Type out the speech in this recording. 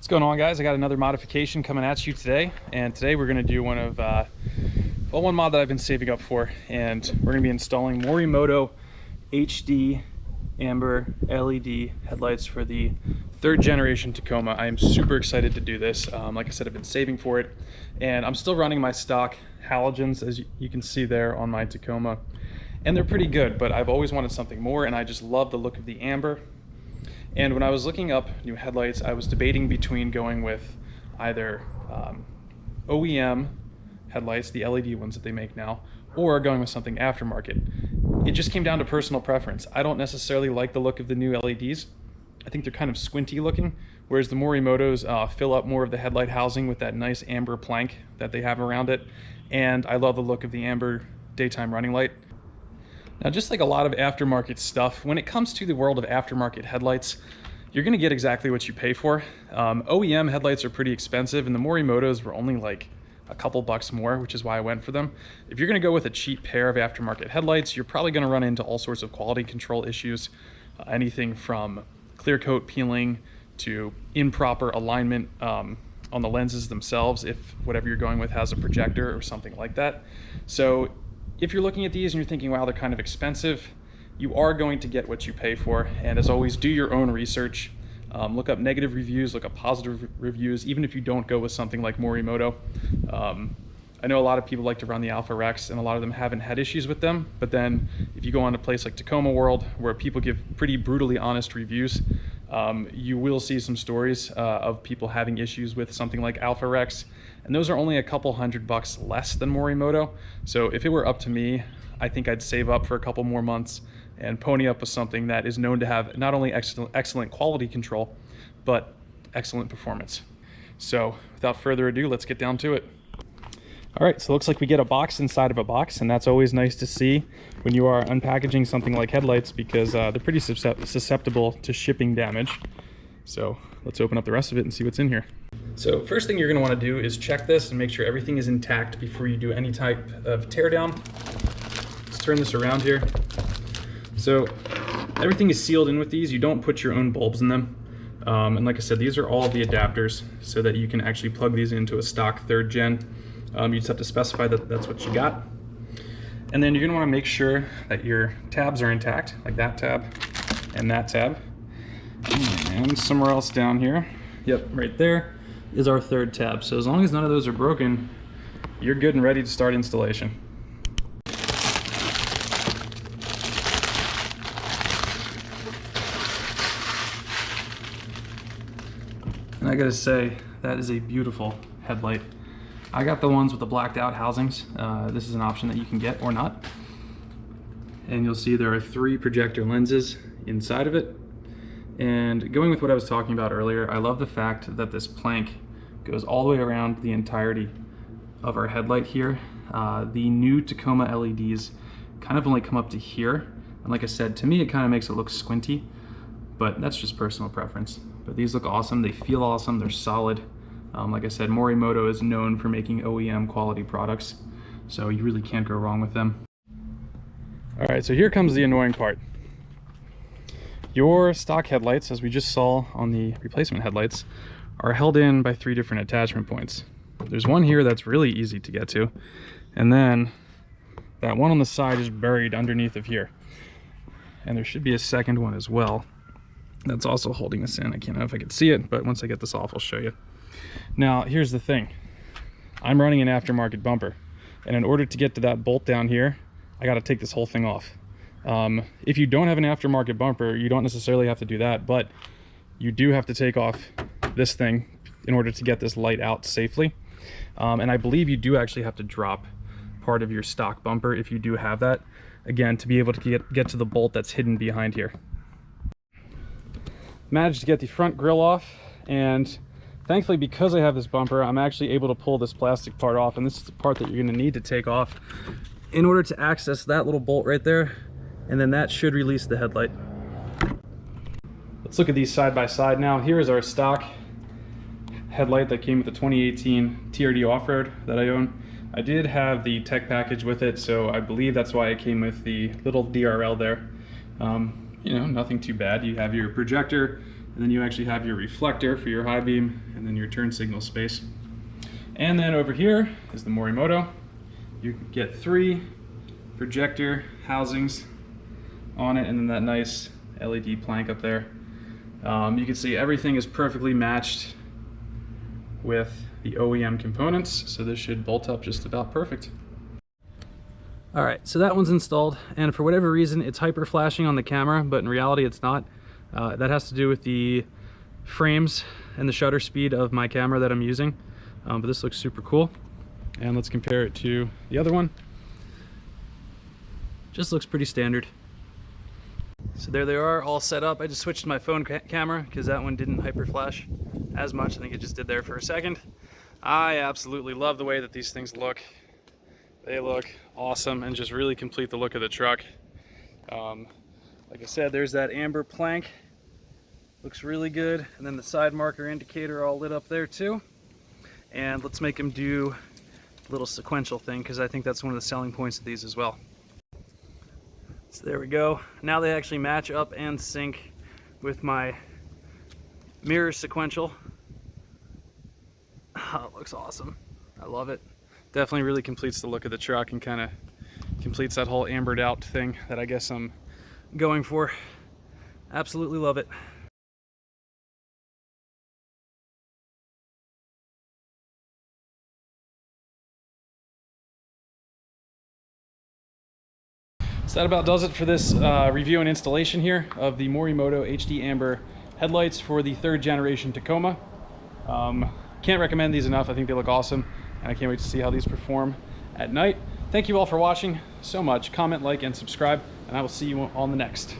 What's going on, guys? I got another modification coming at you today, and today we're going to do one mod that I've been saving up for, and we're going to be installing Morimoto XB Amber LED headlights for the 3rd generation Tacoma. I am super excited to do this. Like I said, I've been saving for it, and I'm still running my stock halogens, as you can see there on my Tacoma, and they're pretty good, but I've always wanted something more, and I just love the look of the amber. And when I was looking up new headlights, I was debating between going with either OEM headlights, the LED ones that they make now, or going with something aftermarket. It just came down to personal preference. I don't necessarily like the look of the new LEDs. I think they're kind of squinty looking, whereas the Morimotos fill up more of the headlight housing with that nice amber plank that they have around it. And I love the look of the amber daytime running light. Now, just like a lot of aftermarket stuff, when it comes to the world of aftermarket headlights, you're going to get exactly what you pay for. OEM headlights are pretty expensive, and the Morimotos were only like a couple bucks more, which is why I went for them. If you're going to go with a cheap pair of aftermarket headlights, you're probably going to run into all sorts of quality control issues, anything from clear coat peeling to improper alignment on the lenses themselves, if whatever you're going with has a projector or something like that. So if you're looking at these and you're thinking, wow, they're kind of expensive, you are going to get what you pay for. And as always, do your own research. Look up negative reviews, look up positive reviews, even if you don't go with something like Morimoto. I know a lot of people like to run the Alpha Rex, and a lot of them haven't had issues with them. But then if you go on a place like Tacoma World, where people give pretty brutally honest reviews, you will see some stories of people having issues with something like Alpha Rex. And those are only a couple $100 less than Morimoto. So if it were up to me, I think I'd save up for a couple more months and pony up with something that is known to have not only excellent quality control, but excellent performance. So without further ado, let's get down to it. All right, so it looks like we get a box inside of a box, and that's always nice to see when you are unpackaging something like headlights, because they're pretty susceptible to shipping damage. So let's open up the rest of it and see what's in here. So first thing you're going to want to do is check this and make sure everything is intact before you do any type of teardown. Let's turn this around here. So everything is sealed in with these. You don't put your own bulbs in them. And like I said, these are all of the adapters so that you can actually plug these into a stock 3rd gen. You just have to specify that that's what you got. And then you're going to want to make sure that your tabs are intact, like that tab and that tab. And somewhere else down here, yep, right there is our 3rd tab. So as long as none of those are broken, you're good and ready to start installation. And I gotta say, that is a beautiful headlight. I got the ones with the blacked out housings. This is an option that you can get or not. And you'll see there are 3 projector lenses inside of it. And going with what I was talking about earlier, I love the fact that this plank goes all the way around the entirety of our headlight here. The new Tacoma LEDs kind of only come up to here. And like I said, to me, it kind of makes it look squinty, but that's just personal preference. But these look awesome, they feel awesome, they're solid. Like I said, Morimoto is known for making OEM quality products, so you really can't go wrong with them. All right, so here comes the annoying part. Your stock headlights, as we just saw on the replacement headlights, are held in by 3 different attachment points. There's one here that's really easy to get to, and then that one on the side is buried underneath of here. And there should be a second one as well that's also holding this in. I can't know if I can see it, but once I get this off, I'll show you. Now, here's the thing. I'm running an aftermarket bumper, and in order to get to that bolt down here, I got to take this whole thing off. If you don't have an aftermarket bumper, you don't necessarily have to do that, but you do have to take off this thing in order to get this light out safely. And I believe you do actually have to drop part of your stock bumper if you do have that, again, to be able to get to the bolt that's hidden behind here. Managed to get the front grille off, and thankfully, because I have this bumper, I'm actually able to pull this plastic part off, and this is the part that you're going to need to take off in order to access that little bolt right there, and then that should release the headlight. Let's look at these side by side now. Here is our stock headlight that came with the 2018 TRD Off-Road that I own. I did have the tech package with it, so I believe that's why it came with the little DRL there. You know, nothing too bad. You have your projector, and then you actually have your reflector for your high beam, and then your turn signal space. And then over here is the Morimoto. You get 3 projector housings on it, and then that nice LED plank up there. You can see everything is perfectly matched with the OEM components, so this should bolt up just about perfect. All right, so that one's installed, and for whatever reason it's hyper flashing on the camera, but in reality it's not. That has to do with the frames and the shutter speed of my camera that I'm using, but this looks super cool. And let's compare it to the other one. Just looks pretty standard. So there they are, all set up. I just switched to my phone camera because that one didn't hyper flash as much. I think it just did there for a second. I absolutely love the way that these things look. They look awesome and just really complete the look of the truck. Like I said, there's that amber plank. Looks really good. And then the side marker indicator all lit up there too. And let's make them do a little sequential thing, because I think that's one of the selling points of these as well. So there we go. Now they actually match up and sync with my mirror sequential. Oh, it looks awesome. I love it. Definitely really completes the look of the truck and kind of completes that whole ambered out thing that I guess I'm going for. Absolutely love it. So that about does it for this review and installation here of the Morimoto XB Amber headlights for the 3rd generation Tacoma. Can't recommend these enough. I think they look awesome, and I can't wait to see how these perform at night. Thank you all for watching so much. Comment, like, and subscribe, and I will see you on the next.